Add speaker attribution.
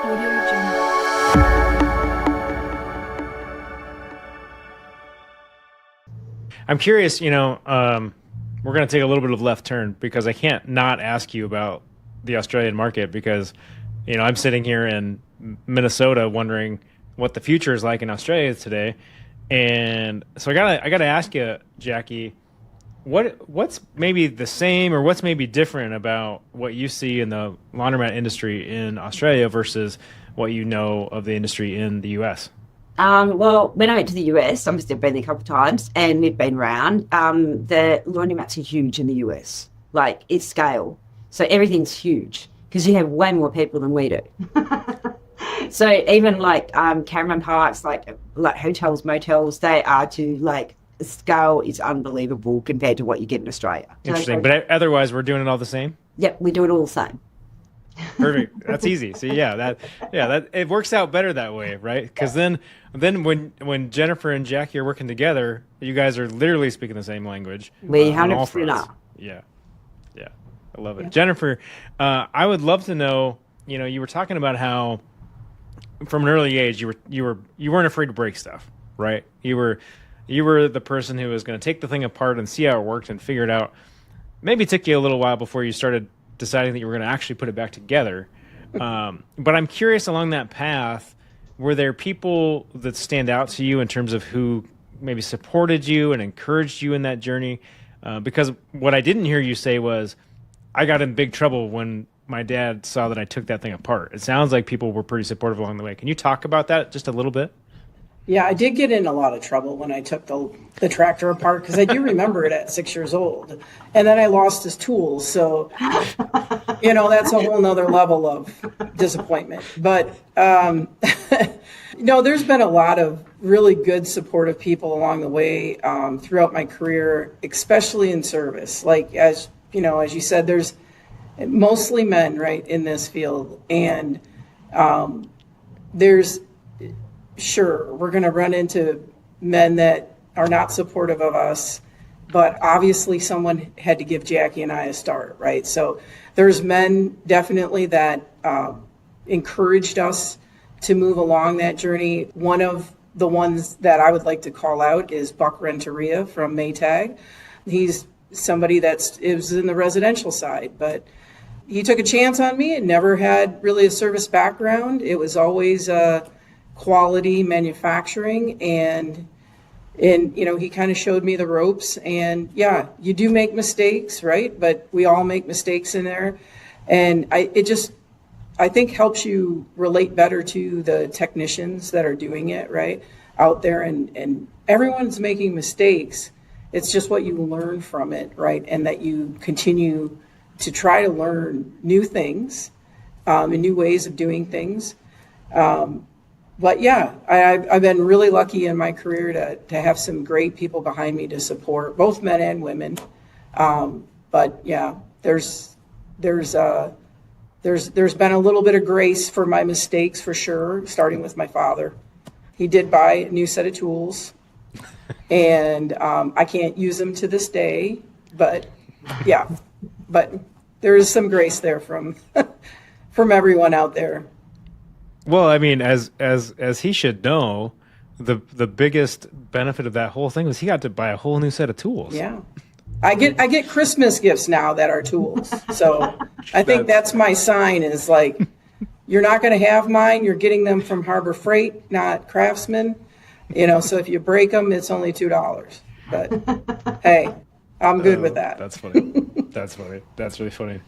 Speaker 1: Audio Jungle.
Speaker 2: I'm curious, we're going to take a little bit of left turn because I can't not ask you about the Australian market because, I'm sitting here in Minnesota wondering what the future is like in Australia today. And so I gotta ask you, Jackie, what's maybe the same or what's maybe different about what you see in the laundromat industry in Australia versus what you know of the industry in the US?
Speaker 3: Well, when I went to the US, obviously I've been there a couple of times and we've been around. The laundromats are huge in the US, like it's scale. So everything's huge because you have way more people than we do. So even like caravan parks, like hotels, motels, they are to like the scale is unbelievable compared to what you get in Australia.
Speaker 2: Interesting. But otherwise, we're doing it all the same?
Speaker 3: Yep, we do it all the same.
Speaker 2: Perfect. That's easy. So that it works out better that way, right? Because then when Jennifer and Jackie are working together, you guys are literally speaking the same language.
Speaker 3: We
Speaker 2: on all
Speaker 3: 100%
Speaker 2: fronts.
Speaker 3: are.
Speaker 2: Yeah, I love it. Jennifer, I would love to know. You were talking about how from an early age you weren't afraid to break stuff, right? You were the person who was going to take the thing apart and see how it worked and figure it out. Maybe it took you a little while before you started deciding that you were going to actually put it back together. But I'm curious, along that path, were there people that stand out to you in terms of who maybe supported you and encouraged you in that journey? Because what I didn't hear you say was, I got in big trouble when my dad saw that I took that thing apart. It sounds like people were pretty supportive along the way. Can you talk about that just a little bit?
Speaker 4: Yeah, I did get in a lot of trouble when I took the tractor apart because I do remember it at 6 years old. And then I lost his tools. So, that's a whole nother level of disappointment. But, there's been a lot of really good supportive people along the way throughout my career, especially in service. Like, as you said, there's mostly men, right, in this field. And sure, we're going to run into men that are not supportive of us, but obviously someone had to give Jackie and I a start, right? So there's men definitely that encouraged us to move along that journey. One of the ones that I would like to call out is Buck Renteria from Maytag. He's somebody it was in the residential side, but he took a chance on me and never had really a service background. It was always quality manufacturing, and he kind of showed me the ropes. And yeah, you do make mistakes, right? But we all make mistakes in there, and I think helps you relate better to the technicians that are doing it right out there, and everyone's making mistakes. It's just what you learn from it, right? And that you continue to try to learn new things and new ways of doing things. But yeah, I've been really lucky in my career to have some great people behind me to support both men and women. But yeah, there's been a little bit of grace for my mistakes for sure, starting with my father. He did buy a new set of tools, and I can't use them to this day. But yeah, but there is some grace there from everyone out there.
Speaker 2: Well, I mean, as he should know, the biggest benefit of that whole thing was he got to buy a whole new set of tools.
Speaker 4: Yeah, I get Christmas gifts now that are tools. So I think that's my sign is like, you're not going to have mine. You're getting them from Harbor Freight, not Craftsman. So if you break them, it's only $2. But hey, I'm good with that.
Speaker 2: That's funny. That's funny. That's really funny.